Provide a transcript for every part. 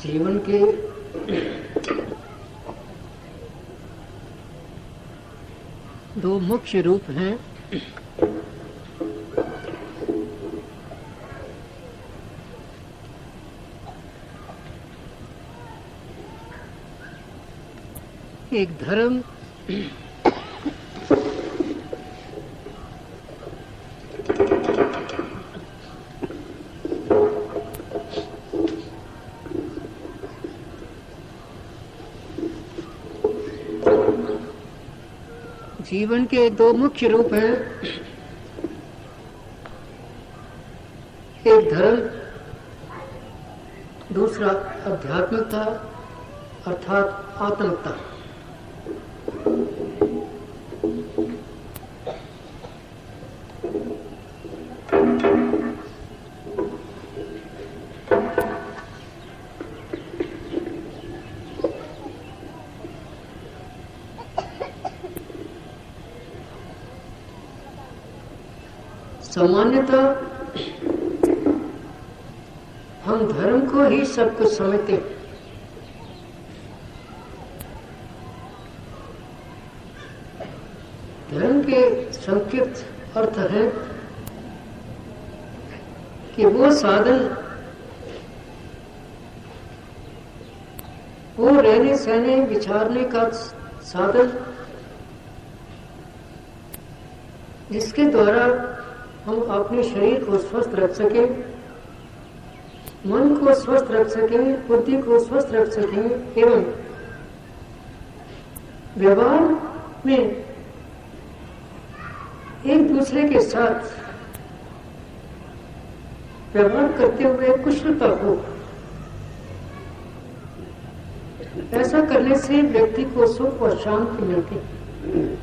जीवन के दो मुख्य रूप हैं। एक धर्म जीवन के दो मुख्य रूप हैं। एक धर्म, दूसरा आध्यात्मिकता अर्थात आत्मिकता। सामान्यतः हम धर्म को ही सब कुछ समझते हैं। धर्म के संक्षिप्त अर्थ है कि वो साधन, वो रहने सहने विचारने का साधन जिसके द्वारा हम अपने शरीर को स्वस्थ रख सकें, मन को स्वस्थ रख सकें, बुद्धि को स्वस्थ रख सकें एवं व्यवहार में एक दूसरे के साथ व्यवहार करते हुए कुशलता हो। ऐसा करने से व्यक्ति को सुख और शांति मिलती है।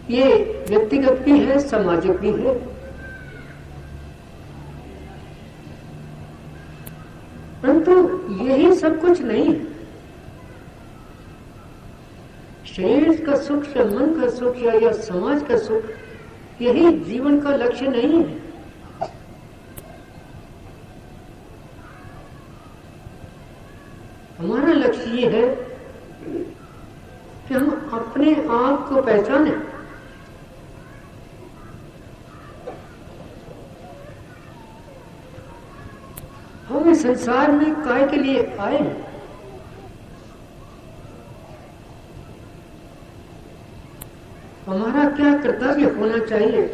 ये व्यक्तिगत भी है, सामाजिक भी है। परंतु यही सब कुछ नहीं है। शरीर का सुख या मन का सुख या समाज का सुख, यही जीवन का लक्ष्य नहीं है। हमारा लक्ष्य ये है कि हम अपने आप को पहचानें, हम इस संसार में काय के लिए आए हैं। हमारा क्या कर्तव्य होना चाहिए।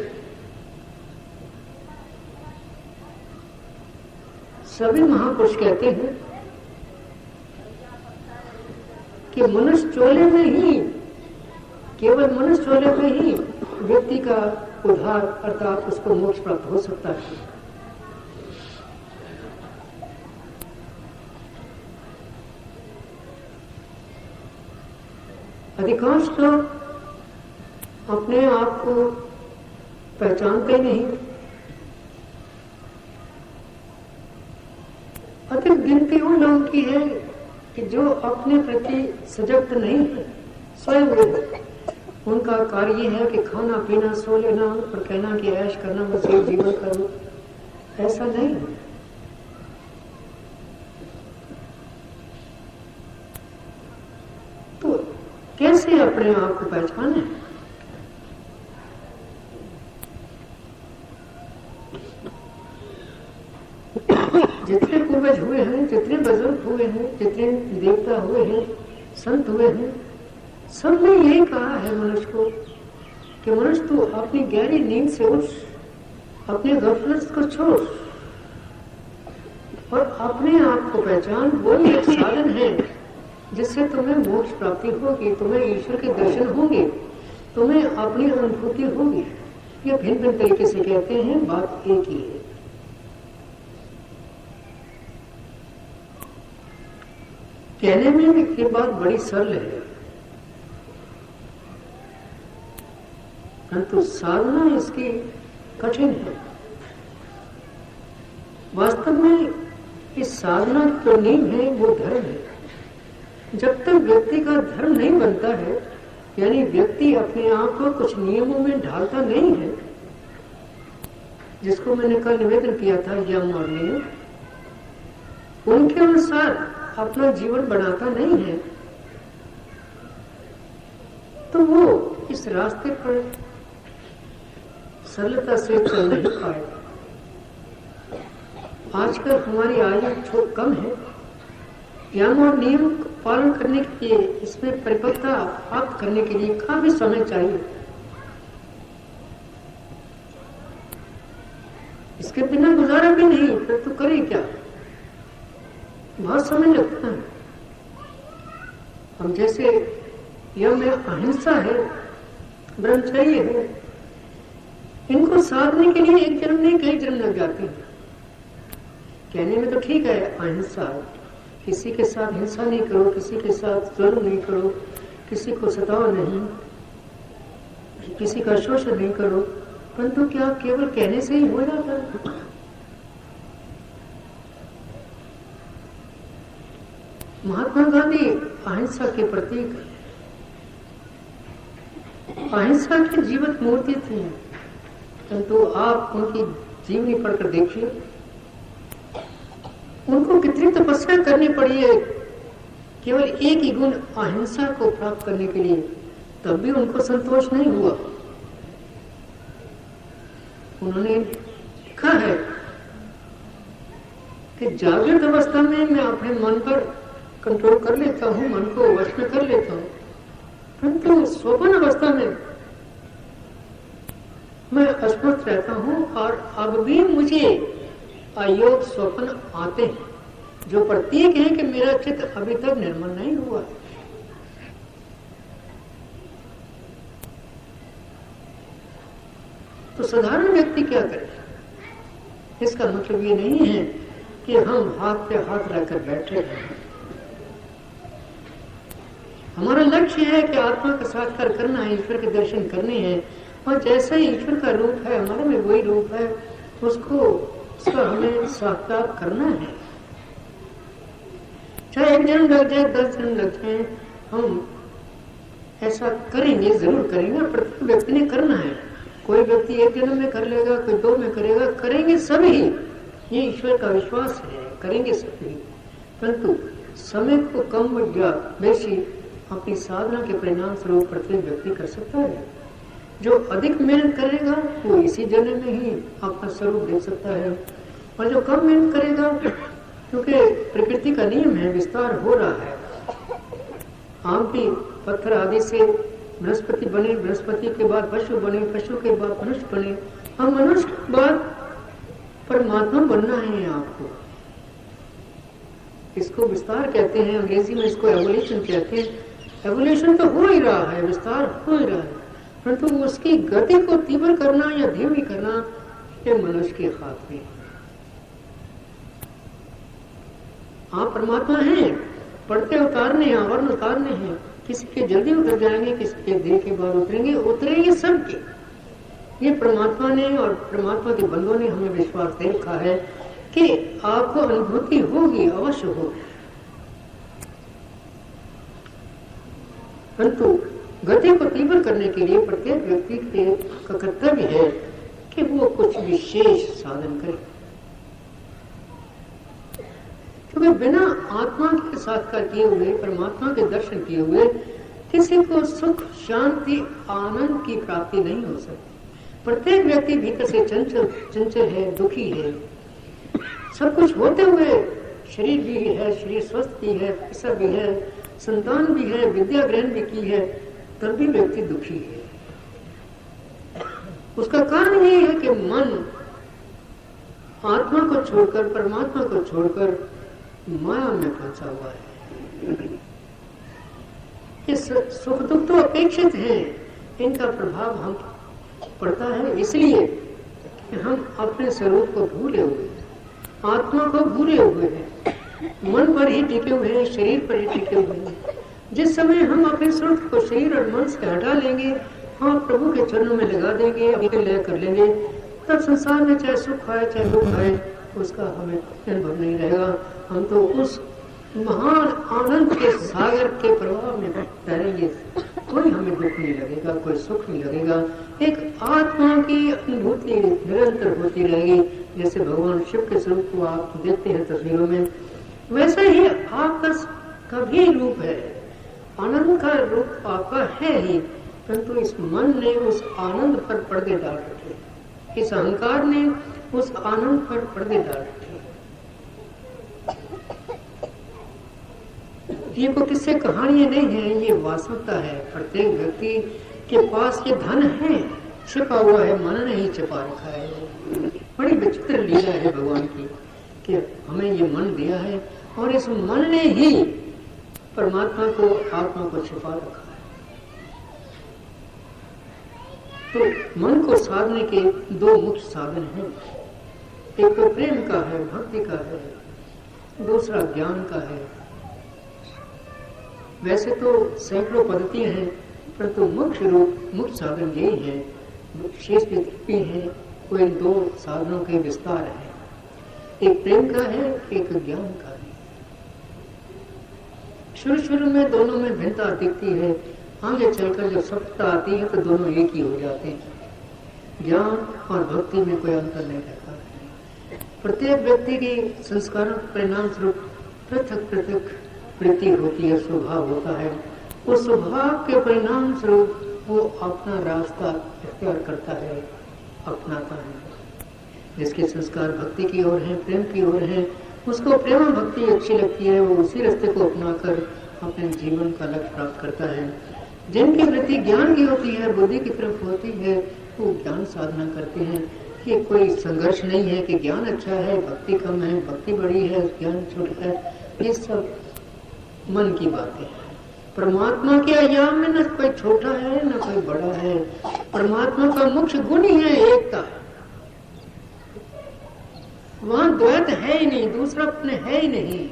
सभी महापुरुष कहते हैं कि मनुष्य चोले में ही, केवल मनुष्य चोले में ही व्यक्ति का उद्धार अर्थात उसको मोक्ष प्राप्त हो सकता है। अधिकांश लोग अपने आप को पहचानते नहीं। अधिक गिनती उन लोगों की है कि जो अपने प्रति सजग नहीं है, स्वयं उनका कार्य ये है कि खाना पीना सो लेना और कहना कि ऐश करना, बस ये जीवन करो। ऐसा नहीं है। तो कैसे अपने आप को पहचाने? जितने पूर्वज हुए हैं, जितने बुजुर्ग हुए हैं, जितने देवता हुए हैं, संत हुए हैं, सबने यही कहा है मनुष्य को कि मनुष्य तू अपनी गहरी नींद से उठ, अपने गफलत को छोड़ और अपने आप को पहचान। वो एक साधन है जिससे तुम्हें मोक्ष प्राप्ति होगी, तुम्हें ईश्वर के दर्शन होंगे, तुम्हें अपनी अनुभूति होगी। ये भिन्न भिन्न तरीके से कहते हैं, बात एक ही है। कहने में ये बात बड़ी सरल है, परंतु साधना इसकी कठिन है। वास्तव में इस साधना जो नींव है वो धर्म है। जब तक व्यक्ति का धर्म नहीं बनता है यानी व्यक्ति अपने आप को कुछ नियमों में ढालता नहीं है, जिसको मैंने कल निवेदन किया था यम और नियम, उनके अनुसार अपना जीवन बनाता नहीं है, तो वो इस रास्ते पर सरलता से चल नहीं पाए। आजकल हमारी आयु कम है, यम और नियम पालन करने के लिए, इसमें परिपक्वता प्राप्त करने के लिए काफी समय चाहिए। इसके बिना गुजारा भी नहीं, फिर तो करे क्या, बहुत समय लगता है। हम जैसे यम में अहिंसा है, ब्रह्मचर्य है, इनको साधने के लिए एक जन्म नहीं कई जन्म लग जाते हैं। कहने में तो ठीक है अहिंसा, किसी के साथ हिंसा नहीं करो, किसी के साथ जुल्म नहीं करो, किसी को सताओ नहीं, किसी का शोषण नहीं करो, परंतु क्या केवल कहने से ही हो जाता है? महात्मा गांधी अहिंसा के प्रतीक, अहिंसा की जीवंत मूर्ति थी, परंतु आप उनकी जीवनी पढ़कर देखिए, उनको कितनी तपस्या करनी पड़ी है केवल एक ही गुण अहिंसा को प्राप्त करने के लिए, तब भी उनको संतोष नहीं हुआ। उन्होंने लिखा है कि जागृत अवस्था में मैं अपने मन पर कंट्रोल कर लेता हूं, मन को वश में कर लेता हूं, परंतु स्वप्न अवस्था में मैं असमर्थ रहता हूं और अब भी मुझे अयोग स्वप्न आते हैं, जो प्रतीक है कि मेरा चित्त अभी तक निर्मल नहीं हुआ। तो साधारण व्यक्ति क्या करे? इसका मतलब ये नहीं है कि हम हाथ पे हाथ रखकर बैठे हैं। हमारा लक्ष्य है कि आत्मा का साक्षात्कार करना है, ईश्वर के दर्शन करने हैं, और जैसा ही ईश्वर का रूप है हमारे में वही रूप है, उसका हमें साक्षात करना है। चाहे एक जन्म लग जाए, 10 जन्म लग जाए, हम ऐसा करेंगे, जरूर करेंगे। प्रत्येक व्यक्ति ने करना है। कोई व्यक्ति 1 जन्म में कर लेगा, कोई 2 में करेगा, करेंगे सभी, ये ईश्वर का विश्वास है, करेंगे सभी। परंतु समय को कम या बेशी अपनी साधना के परिणाम स्वरूप प्रत्येक व्यक्ति कर सकता है। जो अधिक मेहनत करेगा वो इसी जन्म में ही अपना स्वरूप देख सकता है, और जो कम मेहनत करेगा, क्योंकि प्रकृति का नियम है, विस्तार हो रहा है। आम भी पत्थर आदि से बृहस्पति बने, बृहस्पति के बाद पशु बने, पशु के बाद मनुष्य बने, और मनुष्य के बाद परमात्मा बनना है आपको। इसको विस्तार कहते हैं, अंग्रेजी में इसको एवोल्यूशन कहते हैं। एवोल्यूशन तो हो ही रहा है, विस्तार हो ही रहा है, परंतु उसकी गति को तीव्र करना या धीमी करना ये मनुष्य के हाथ में। आप परमात्मा हैं, पढ़ते उतारने हैं, वर्ण उतारने हैं, किसी के जल्दी उतर जाएंगे, किसी के देर के बाद उतरेंगे सबके। ये परमात्मा ने और परमात्मा के बंदों ने हमें विश्वास दे रखा है कि आपको अनुभूति होगी, अवश्य होगी। परंतु गति को तीव्र करने के लिए प्रत्येक व्यक्ति का कर्तव्य है कि वो कुछ विशेष साधन करे, क्योंकि बिना आत्मा के साक्षात्कार किए हुए, परमात्मा के दर्शन किए हुए किसी को सुख, शांति, आनंद की प्राप्ति नहीं हो सकती। प्रत्येक व्यक्ति भीतर से चंचल है, दुखी है। सब कुछ होते हुए शरीर भी है, शरीर स्वस्थ भी है, पैसा भी है, संतान भी है, विद्या ग्रहण भी की है, तब भी व्यक्ति दुखी है। उसका कारण ये है कि मन आत्मा को छोड़कर, परमात्मा को छोड़कर माया में फंसा हुआ है। ये सुख दुख तो अपेक्षित है, इनका प्रभाव हम पड़ता है इसलिए कि हम अपने स्वरूप को भूले हुए, आत्मा को भूले हुए हैं, मन पर ही टिके हुए हैं, शरीर पर ही टिके हुए हैं। जिस समय हम अपने स्वरूप को शरीर और मन से हटा लेंगे, हाँ प्रभु के चरणों में लगा देंगे, अपने लय कर लेंगे, तब संसार में चाहे सुख आए चाहे दुख आए, उसका हमें अनुभव नहीं रहेगा। हम तो उस महान आनंद के सागर के प्रवाह में तैरेंगे, कोई हमें दुख नहीं लगेगा, कोई सुख नहीं लगेगा। एक आत्मा की अनुभूति निरंतर होती रहेगी। जैसे भगवान शिव के स्वरूप को आप देखते हैं तस्वीरों में, वैसे ही आपका भी रूप है, आनंद का रूप आपका है ही, परंतु इस मन ने उस आनंद पर पर्दे डाल रखे, इस अहंकार ने उस आनंद पर पर्दे डाल रखे। ये कोई किससे कहानियां नहीं है, ये वास्तविकता है। प्रत्येक व्यक्ति के पास ये धन है, छिपा हुआ है, मन ने ही छिपा रखा है। बड़ी विचित्र लीला है भगवान की कि हमें ये मन दिया है और इस मन ने ही परमात्मा को, आत्मा को छिपा रखा है। तो मन को साधने के दो मुख्य साधन हैं, एक तो प्रेम का है, भक्ति का है, दूसरा ज्ञान का है। वैसे तो सैकड़ों पद्धतियां हैं, परंतु मुख्य साधन यही है। शेष भी है, कोई दो साधनों के विस्तार है, एक प्रेम का है, एक ज्ञान का है। शुरू में दोनों में भिन्नता दिखती है, आगे चलकर जब सत्ता आती है तो दोनों एक ही हो जाते हैं। ज्ञान और भक्ति में कोई अंतर नहीं रहता। प्रत्येक व्यक्ति की संस्कारों परिणाम स्वरूप पृथक पृथक वृत्ति होती है, स्वभाव होता है। उस स्वभाव के परिणाम स्वरूप वो अपना रास्ता इख्तियार करता है, अपनाता है। जिसके संस्कार भक्ति की ओर है, प्रेम की ओर है, उसको प्रेम भक्ति अच्छी लगती है, वो उसी रास्ते को अपनाकर अपने जीवन का लक्ष्य प्राप्त करता है। जिनकी वृत्ति ज्ञान की होती है, बुद्धि की तरफ होती है, वो ज्ञान साधना करते हैं। कि कोई संघर्ष नहीं है कि ज्ञान अच्छा है, भक्ति कम है, भक्ति बड़ी है, ज्ञान छोटा है। ये सब मन की बातें हैं। परमात्मा के आयाम में न कोई छोटा है न कोई बड़ा है। परमात्मा का मुख्य गुण ही है एकता। वहां द्वैत है ही नहीं, दूसरा अपने है ही नहीं।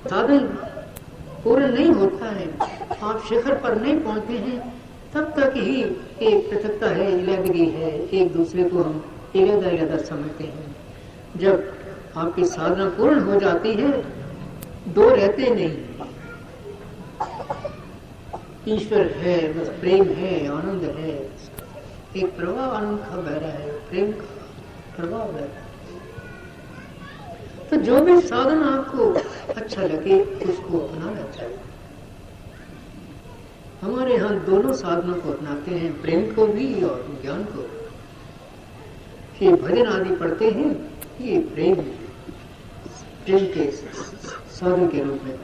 साधन पूर्ण नहीं होता है, आप शिखर पर नहीं पहुंचते हैं, तब तक ही एक पृथकता है, अलग है, एक दूसरे को हम अलग समझते हैं। जब आपकी साधना पूर्ण हो जाती है, दो रहते नहीं, ईश्वर है, बस प्रेम है, आनंद है, एक प्रवाह आनंद का बह रहा है, प्रेम का प्रवाह बह रहा है। तो जो भी साधन आपको अच्छा लगे उसको अपनाना चाहिए। हमारे यहाँ दोनों साधनों को अपनाते हैं, प्रेम को भी और ज्ञान को। ये भजन आदि पढ़ते हैं, ये प्रेम के साधन के रूप में,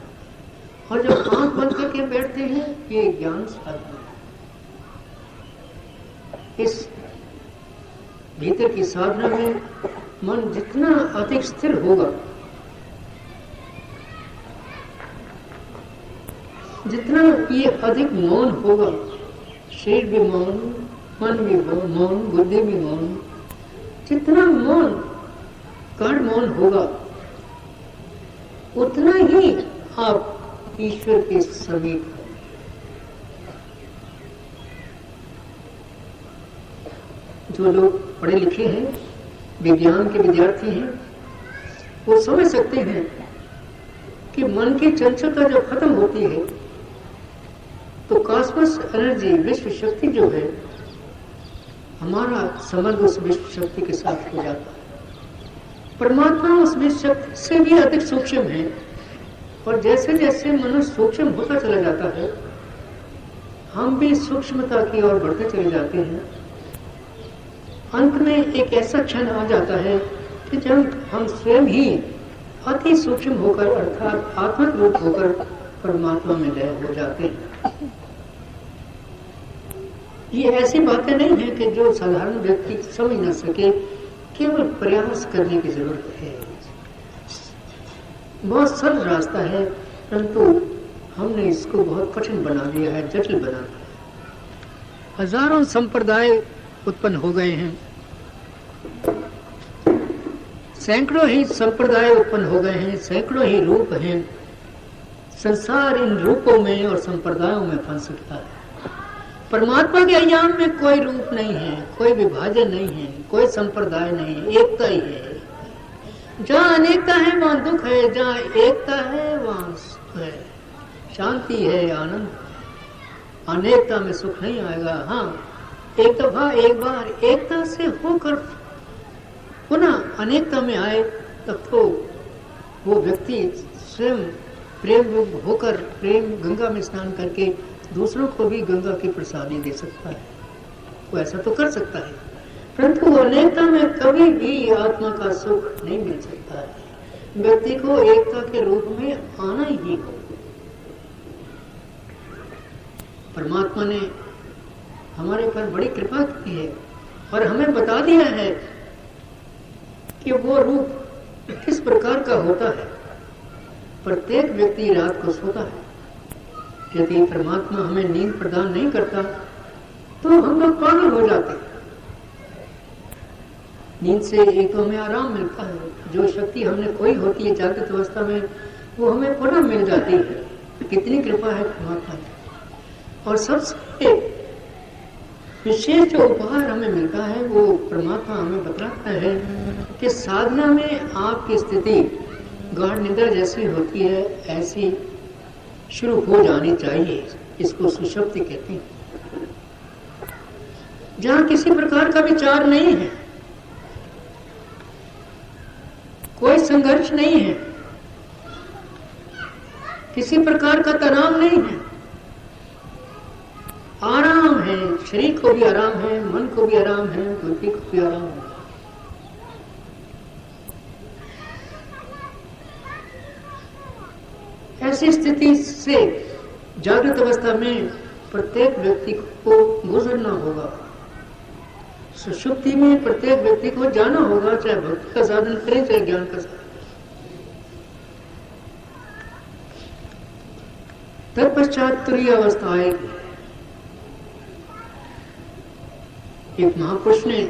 और जब आंख बंद करके बैठते हैं ये ज्ञान साधन है। इस भीतर की साधना में मन जितना अधिक स्थिर होगा, जितना ये अधिक मौन होगा, शरीर भी मौन, मन भी मौन, बुद्धि भी मौन, जितना मौन गाढ़ मौन होगा उतना ही आप ईश्वर के समीप। जो लोग पढ़े लिखे हैं, विज्ञान के विद्यार्थी हैं, वो समझ सकते हैं कि मन की चंचलता जब खत्म होती है तो कॉस्मोस एनर्जी, विश्व शक्ति जो है, हमारा संबंध उस विश्व शक्ति के साथ हो जाता है। परमात्मा उस विश्व शक्ति से भी अधिक सूक्ष्म है, और जैसे जैसे मनुष्य सूक्ष्म होता चला जाता है, हम भी सूक्ष्मता की ओर बढ़ते चले जाते हैं। अंत में एक ऐसा क्षण आ जाता है कि जब हम स्वयं ही अति सूक्ष्म होकर, अर्थात आत्मिक रूप होकर परमात्मा में लय हो जाते हैं। ये ऐसी बातें नहीं है कि जो साधारण व्यक्ति समझ न सके, केवल प्रयास करने की जरूरत है। बहुत सरल रास्ता है, परंतु हमने इसको बहुत कठिन बना दिया है, जटिल बना दिया है। हजारों संप्रदाय उत्पन्न हो गए हैं, सैकड़ों ही संप्रदाय उत्पन्न हो गए हैं, सैकड़ों ही रूप हैं। संसार इन रूपों में और संप्रदायों में फंस चुका है। परमात्मा के आयाम में कोई रूप नहीं है, कोई विभाजन नहीं है, कोई संप्रदाय नहीं है, एकता ही है। जहाँ अनेकता है वहाँ दुख है, जहाँ एकता है वहाँ सुख है, शांति है, आनंद। अनेकता में सुख नहीं आएगा। हाँ, एक दफा एक बार एकता से होकर पुनः अनेकता में आए तब तो वो व्यक्ति स्वयं प्रेम होकर प्रेम गंगा में स्नान करके दूसरों को भी गंगा की प्रसादी दे सकता है। वो ऐसा तो कर सकता है, परंतु अनेकता में कभी भी आत्मा का सुख नहीं मिल सकता है। व्यक्ति को एकता के रूप में आना ही हो। परमात्मा ने हमारे पर बड़ी कृपा की है और हमें बता दिया है कि वो रूप किस प्रकार का होता है। प्रत्येक व्यक्ति रात को सोता है। यदि परमात्मा हमें नींद प्रदान नहीं करता तो हम लोग पागल हो जाते हैं। नींद से एक तो हमें आराम मिलता है, जो शक्ति हमने खोई होती है जागृत अवस्था में वो हमें पुनः मिल जाती है। कितनी कृपा है परमात्मा की। और सबसे विशेष जो उपहार हमें मिलता है वो परमात्मा हमें बताता है कि साधना में आपकी स्थिति गाढ़ निद्रा जैसी होती है ऐसी शुरू हो जानी चाहिए। इसको सुषुप्ति कहते हैं, जहाँ किसी प्रकार का विचार नहीं है, कोई संघर्ष नहीं है, किसी प्रकार का तनाव नहीं है, आराम है। शरीर को भी आराम है, मन को भी आराम है, बुद्धि को भी आराम है। ऐसी स्थिति से जागृत अवस्था में प्रत्येक व्यक्ति को गुजरना होगा। सुषुप्ति में प्रत्येक व्यक्ति को जाना होगा, चाहे भक्ति का साधन करे चाहे ज्ञान का साधन। तत्पश्चात तुरीय अवस्था आएगी। एक महापुरुष ने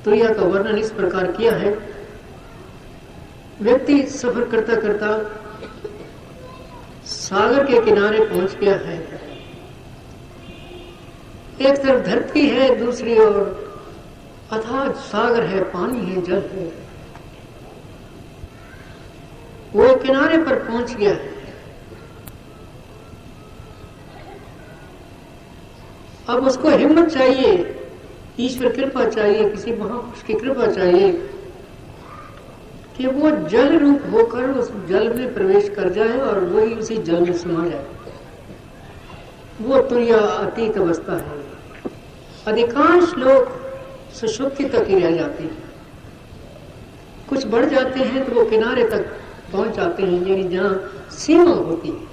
तुरीय का वर्णन इस प्रकार किया है। व्यक्ति सफर करता करता सागर के किनारे पहुंच गया है। एक तरफ धरती है, दूसरी ओर अथाह सागर है, पानी है, जल है। वो एक किनारे पर पहुंच गया है। अब उसको हिम्मत चाहिए, ईश्वर कृपा चाहिए, किसी महापुरुष की कृपा चाहिए कि वो जल रूप होकर उस जल में प्रवेश कर जाए और वही उसी जल में समा जाए। वो तुरीय अतीत अवस्था है। अधिकांश लोग सुषुप्ति तक ही रह जाते हैं। कुछ बढ़ जाते हैं तो वो किनारे तक पहुंच जाते हैं, यानी जहां सीमा होती है।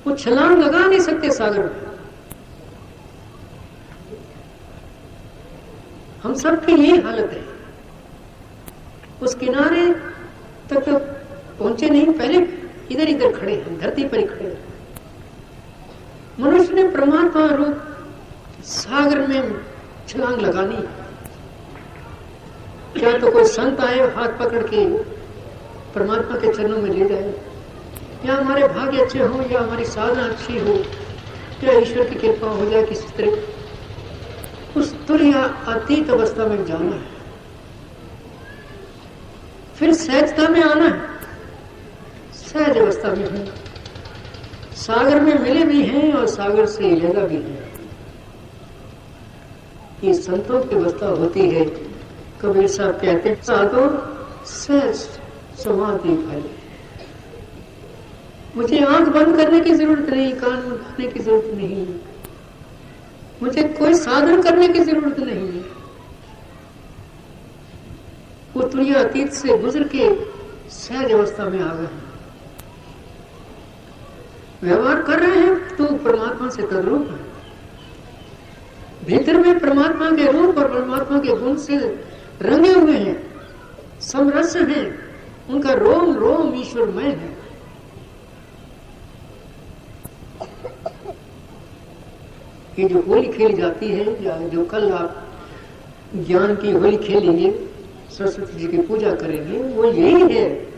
वो छलांग लगा नहीं सकते सागर में। हम सबकी यही हालत है। उस किनारे तक तो पहुंचे नहीं, पहले इधर इधर खड़े हैं, धरती पर ही खड़े हैं। मनुष्य ने परमात्मा रूप सागर में छलांग लगानी। क्या तो कोई संत आए हाथ पकड़ के परमात्मा के चरणों में ले जाए, या हमारे भाग्य अच्छे हो, या हमारी साधना अच्छी हो, या ईश्वर की कृपा हो जाए किसी तरह उस तुरीय अतीत अवस्था में जाना है। फिर सहजता में आना है, सहज अवस्था में है। सागर में मिले भी हैं और सागर से लगा भी है। ये संतों की अवस्था होती है। कबीर साहब कहते हैं, साधो सहज समाधि फल। मुझे आंख बंद करने की जरूरत नहीं, कान उठाने की जरूरत नहीं, मुझे कोई साधन करने की जरूरत नहीं है। वो तुरीय अतीत से गुजर के सहज अवस्था में आ गए हैं। व्यवहार कर रहे हैं तो परमात्मा से तद्रूप है। भीतर में परमात्मा के रूप और परमात्मा के गुण से रंगे हुए हैं, समरस हैं। उनका रोम रोम ईश्वरमय है। ये जो होली खेली जाती है, या जो कल आप ज्ञान की होली खेलेंगे, सरस्वती जी की पूजा करेंगे, वो यही है।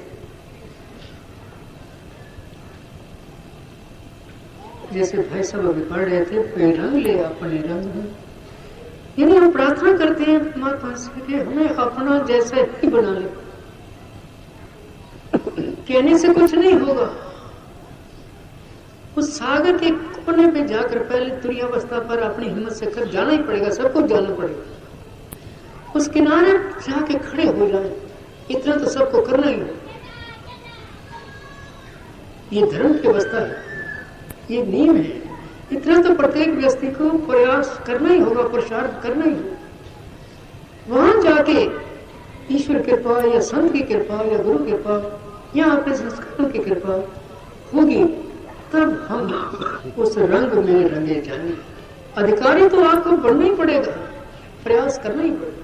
जैसे भाई साहब अभी पढ़ रहे थे, कोई रंग ले अपने रंग में, यानी हम प्रार्थना करते हैं परमात्मा से कि हमें अपना जैसा ही बना ले। कहने से कुछ नहीं होगा। उस सागर के कोने पे जाकर पहले तुरीयावस्था पर अपनी हिम्मत से कर जाना ही पड़ेगा, सब कुछ जाना पड़ेगा। उस किनारे जाके खड़े हो जाए, इतना तो सबको करना ही है। ये धर्म की अवस्था है, ये नियम है। इतना तो प्रत्येक व्यक्ति को प्रयास करना ही होगा, प्रसार करना ही होगा। वहां जाके ईश्वर कृपा या संत की कृपा या गुरु कृपा या अपने संस्कारों की कृपा होगी, तब हम उस रंग में रंगे जाएंगे। अधिकारी तो आपको बढ़ना ही पड़ेगा, प्रयास करना ही पड़ेगा।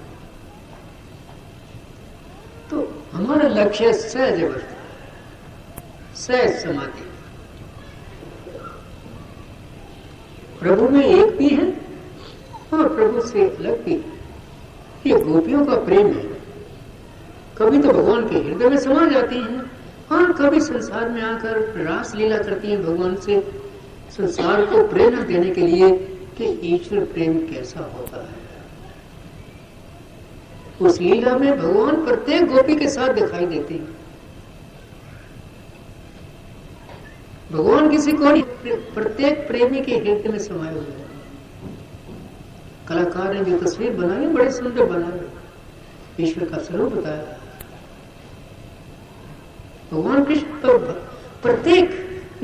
तो हमारा लक्ष्य सहज अवस्था, सहज समाधि। प्रभु में एक भी है और प्रभु से अलग भी है। ये गोपियों का प्रेम है। कभी तो भगवान के हृदय में समा जाती हैं और कभी संसार में आकर रास लीला करती हैं भगवान से, संसार को प्रेरणा देने के लिए कि ईश्वर प्रेम कैसा होता है। उस लीला में भगवान प्रत्येक गोपी के साथ दिखाई देते हैं। भगवान किसी को नहीं, प्रत्येक प्रेमी के हृदय में समाये हुए हैं। कलाकार ने जो तस्वीर बनाई बड़े सुंदर बनाए, ईश्वर का स्वरूप बताया। भगवान कृष्ण तो प्रत्येक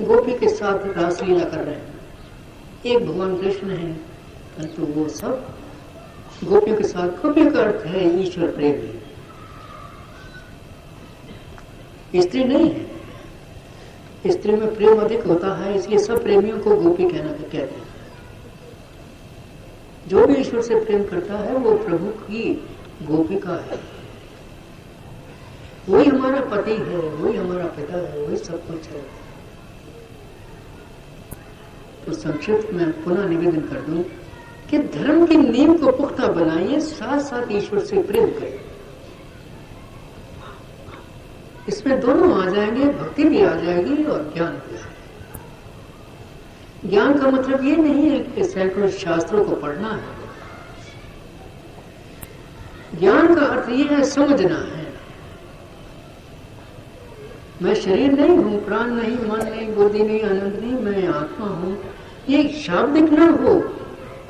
गोपी के साथ रासलीला कर रहे हैं। एक भगवान कृष्ण है, परंतु वो सब गोपियों के साथ, गोपियों का अर्थ है ईश्वर प्रेम है, स्त्री नहीं है। स्त्री में प्रेम अधिक होता है, इसलिए सब प्रेमियों को गोपी कहते हैं। जो भी ईश्वर से प्रेम करता है वो प्रभु की गोपिका है। वही हमारा पति है, वही हमारा पिता है, वही सब कुछ है। तो संक्षिप्त में पुनः निवेदन कर दूं कि धर्म की नींव को पुख्ता बनाइए, साथ साथ ईश्वर से प्रेम करें। इसमें दोनों आ जाएंगे, भक्ति भी आ जाएगी और ज्ञान भी आ जाएगा। ज्ञान का मतलब ये नहीं है कि सैकड़ों शास्त्रों को पढ़ना है। ज्ञान का अर्थ ये है समझना है। मैं शरीर नहीं हूं, प्राण नहीं, मन नहीं, बुद्धि नहीं, आनंद नहीं, मैं आत्मा हूं। ये शाब्दिक न हो,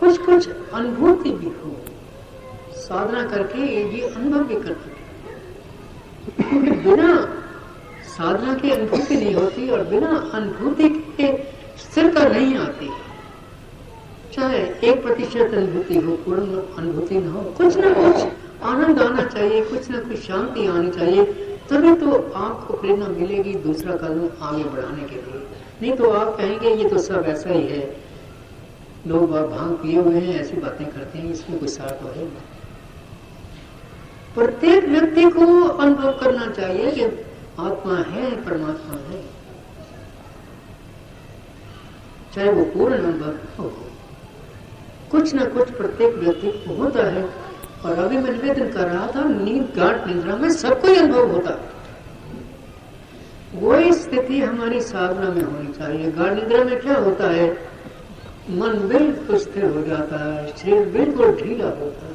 कुछ कुछ अनुभूति भी हो। साधना करके ये अनुभव भी करते। बिना साधना की अनुभूति नहीं होती और बिना अनुभूति के स्थिरता नहीं आती। चाहे 1% अनुभूति हो, पूर्ण अनुभूति न हो, कुछ ना कुछ आनंद आना चाहिए, कुछ ना कुछ शांति आनी चाहिए, तभी तो आपको प्रेरणा मिलेगी दूसरा कदम आगे बढ़ाने के लिए। नहीं तो आप कहेंगे ये तो सब ऐसा ही है, लोग भांग पिए हुए हैं, ऐसी बातें करते हैं, इसमें कोई सार तो है। प्रत्येक व्यक्ति को अनुभव करना चाहिए कि आत्मा है, परमात्मा है, चाहे वो पूर्ण अनुभव हो। कुछ ना कुछ प्रत्येक व्यक्ति को होता है। और अभी मैं निवेदन कर रहा था, नींद गाढ़ निद्रा में सबको ही अनुभव होता है। वही स्थिति हमारी साधना में होनी चाहिए। गाढ़ निद्रा में क्या होता है, मन बिल्कुल स्थिर हो जाता है, शरीर बिल्कुल ढीला होता है।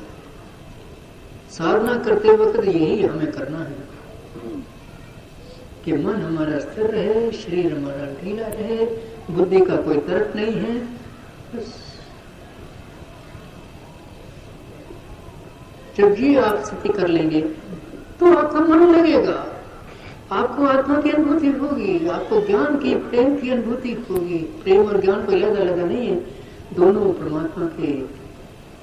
साधना करते वक्त यही हमें करना है कि मन हमारा स्थिर रहे, शरीर हमारा ढीला रहे, बुद्धि का कोई तर्क नहीं है। बस जब ये आप स्थिति कर लेंगे तो आपका मन लगेगा, आपको आत्मा की अनुभूति होगी, आपको ज्ञान की, प्रेम की अनुभूति होगी। प्रेम और ज्ञान कोई अलग अलग नहीं है, दोनों परमात्मा के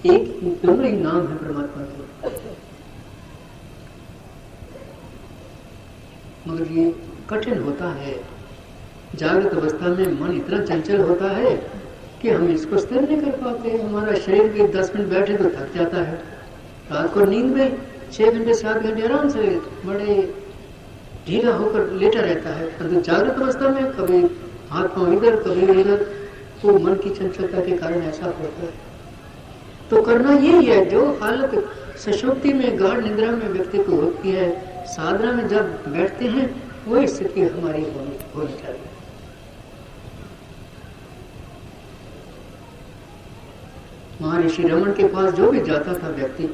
एक, दोनों ही नाम है परमात्मा के। मगर ये कठिन होता है। जागृत अवस्था में मन इतना चंचल होता है कि हम इसको स्थिर नहीं कर पाते। हमारा शरीर भी 10 मिनट बैठे तो थक जाता है। रात को नींद में 6 घंटे 7 घंटे आराम से बड़े ढीला होकर लेटा रहता है। परंतु जागृत अवस्था में कभी हाथ पांव इधर कभी इधर, तो मन की चंचलता के कारण ऐसा होता है। तो करना यही है जो हालत सुषुप्ति में, गाढ़ निद्रा में व्यक्ति को होती है, साधना में जब बैठते हैं वही स्थिति हमारी होनी चाहिए। महर्षि रमन के पास जो भी जाता था व्यक्ति,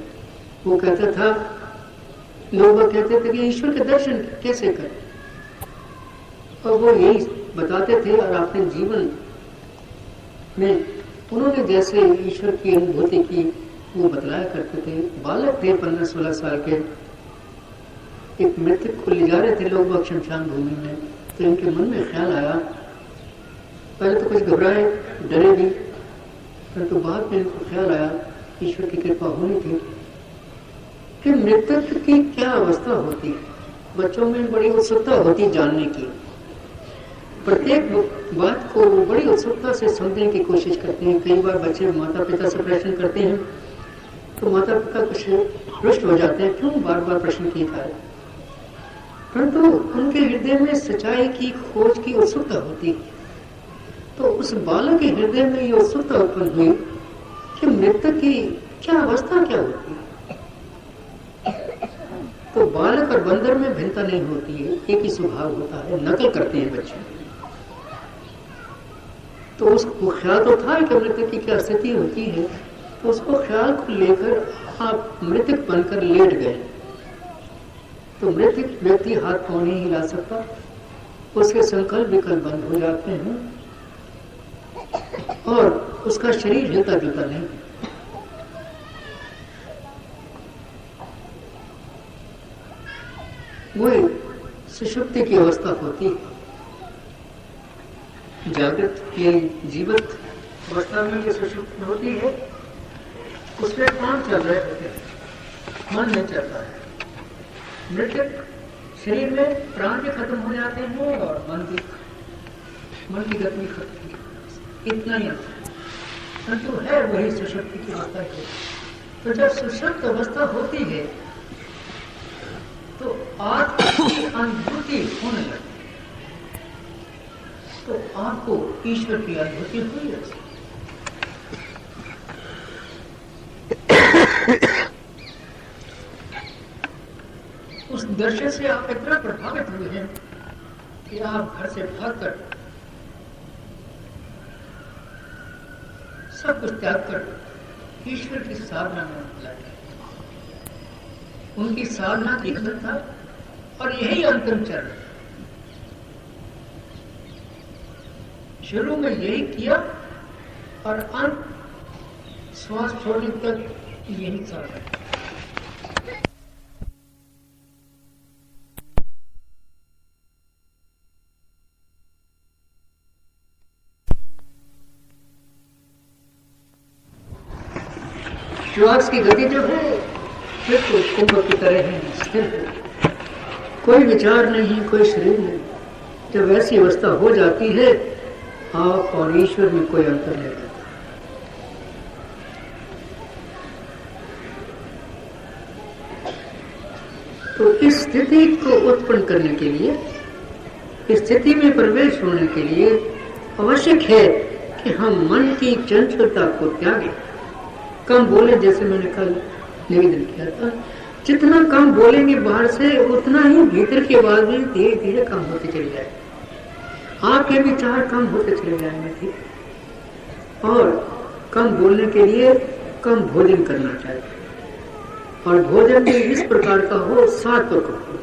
वो कहता था, लोग कहते थे कि ईश्वर के दर्शन कैसे करें। और वो यही बताते थे और अपने जीवन में उन्होंने जैसे ईश्वर की अनुभूति की वो बतलाया करते थे। बालक थे 15-16 साल के, एक मृतक को ले जा रहे थे लोग वह शमशान भूमि में, तो इनके मन में ख्याल आया, पहले तो कुछ घबराए डरे भी, परंतु बाद में इनको ख्याल आया, ईश्वर की कृपा होनी थी कि मृतक की क्या अवस्था होती है। बच्चों में बड़ी उत्सुकता होती जानने की, प्रत्येक बात को बड़ी उत्सुकता से समझने की कोशिश करते हैं। कई बार बच्चे माता पिता से प्रश्न करते हैं तो माता पिता कुछ रुष्ट हो जाते हैं, क्यों बार बार प्रश्न किए जा रहे, परंतु उनके हृदय में सच्चाई की खोज की उत्सुकता होती है। तो उस बालक के हृदय में ये उत्सुकता उत्पन्न हुई कि मृतक की क्या अवस्था क्या होती है। तो बालक और बंदर में भिन्नता नहीं होती है, एक ही स्वभाव होता है, नकल करते हैं बच्चे। तो उसको ख्याल तो था कि मृतक की क्या स्थिति होती है, तो उसको ख्याल को लेकर आप मृतक बनकर लेट गए। तो मृतक व्यक्ति हाथ पांव नहीं हिला सकता, उसके संकल्प विकल्प बंद हो जाते हैं और उसका शरीर हिलता जुलता नहीं। वही सुषुप्ति की अवस्था होती है। जागृत की जीवित अवस्था में जो सुषुप्ति होती है उसमें काम चल रहे होते हैं, मन नहीं चलता है। मृतक शरीर में प्राण भी खत्म हो जाते हैं और मन की गति खत्म, इतना ही परंतु है वही सुषुप्ति की अवस्था है। तो जब सुषुप्त अवस्था होती है तो आत्मा की अनुभूति होने लगती है, तो आपको ईश्वर की अनुभूति हुई है। उस दृश्य से आप इतना प्रभावित हुए हैं कि आप घर से भागकर सब कुछ त्याग कर ईश्वर की साधना में लगे। उनकी साधना की था और यही अंतिम चरण। शुरू में यही किया और अंत श्वास छोड़ने तक यही साधना। श्वास की गति जो है फिर तो कुंभ की तरह है, स्थिर है, कोई विचार नहीं, कोई शरीर नहीं। जब ऐसी अवस्था हो जाती है आप और ईश्वर में कोई अंतर नहीं रहता। तो इस स्थिति को उत्पन्न करने के लिए, इस स्थिति में प्रवेश होने के लिए आवश्यक है कि हम मन की चंचलता को त्यागें, कम बोले। जैसे मैंने कल निवेदन किया था, जितना कम बोलेंगे बाहर से उतना ही भीतर की आवाज भी धीरे धीरे कम होती चली जाएगी, आपके विचार कम होते चले जाएंगे। और कम बोलने के लिए कम भोजन करना चाहिए, और भोजन भी इस प्रकार का हो, सात्विक हो।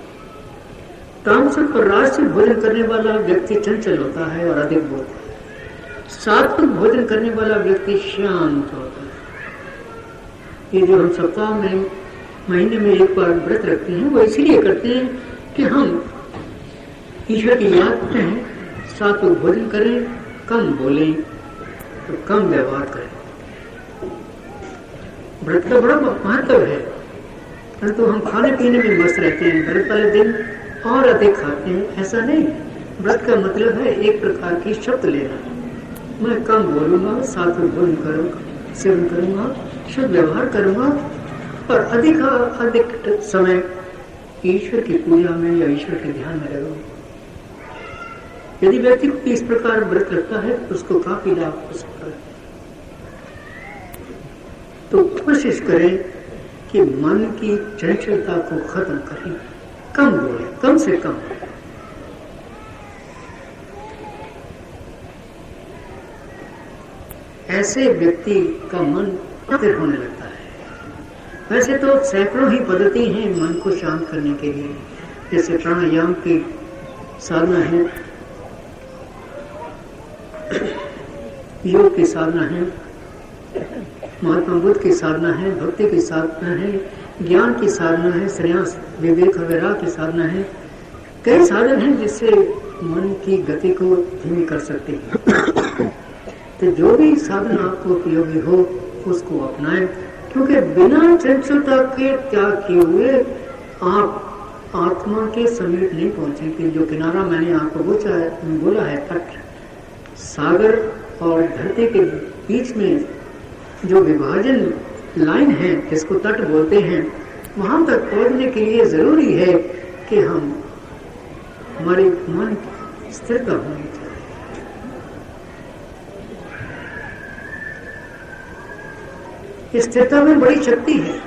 तामसिक और राजसिक भोजन करने वाला व्यक्ति चंचल होता है और अधिक बोलता है। सात्विक भोजन करने वाला व्यक्ति शांत होता है। ये जो हम सप्ताह में महीने में एक बार व्रत रखते हैं वो इसलिए करते हैं कि हम ईश्वर की याद में सात्विक भोजन करें, कम बोलें तो कम व्यवहार करें। व्रत का बड़ा महत्व है, परंतु हम खाने पीने में मस्त रहते हैं। व्रत वाले दिन और अधिक खाते हैं, ऐसा नहीं। व्रत का मतलब है एक प्रकार की शब्द लेना। मैं कम बोलूंगा, सात्विक भोजन करूंगा, सेवन करूंगा, शुद्ध व्यवहार करूंगा और अधिक समय ईश्वर की पूजा में या ईश्वर के ध्यान में लगूंगा। यदि व्यक्ति इस प्रकार व्रत रखता है तो उसको काफी लाभ हो सकता है। तो कोशिश करें कि मन की चंचलता को खत्म करें, कम बोले, कम से कम। ऐसे व्यक्ति का मन स्थिर होने लगता है। वैसे तो सैकड़ों ही पद्धति हैं मन को शांत करने के लिए, जैसे प्राणायाम की साधना है, योग की साधना है, महात्मा बुद्ध की साधना है, भक्ति की साधना है, ज्ञान की साधना है, संन्यास विवेक वगैरह की साधना है। कई साधन हैं जिससे मन की गति को धीमी कर सकते हैं। तो जो भी साधन आपको उपयोगी हो उसको अपनाएं, क्योंकि बिना चंचलता के त्याग किए हुए आप आत्मा के समीप नहीं पहुंचेंगे। जो किनारा मैंने आपको बोला है, तट, सागर और धरती के बीच में जो विभाजन लाइन है जिसको तट बोलते हैं, वहां तक पहुंचने के लिए जरूरी है कि हमारे मन की स्थिरता होनी चाहिए। इस स्थिरता में बड़ी शक्ति है।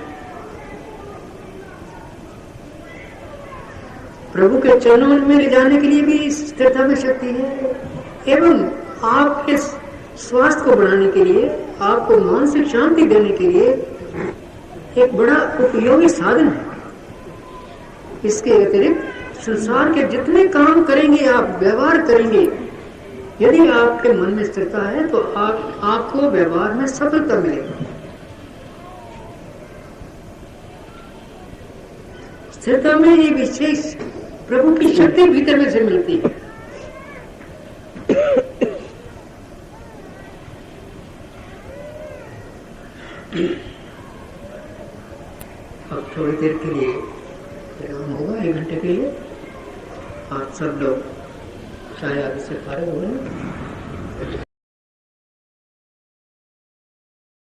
प्रभु के चरणों में ले जाने के लिए भी इस स्थिरता में शक्ति है, एवं आपके स्वास्थ्य को बढ़ाने के लिए, आपको मानसिक शांति देने के लिए एक बड़ा उपयोगी साधन है। इसके अतिरिक्त संसार के जितने काम करेंगे, आप व्यवहार करेंगे, यदि आपके मन में स्थिरता है तो आपको व्यवहार में सफलता मिलेगी। स्थिरता में ये विशेष प्रभु की शक्ति भीतर में से मिलती है। अब थोड़ी देर के लिए विराम होगा, 1 घंटे के लिए। आप सब लोग शायद इससे फारिग हो रहे हैं।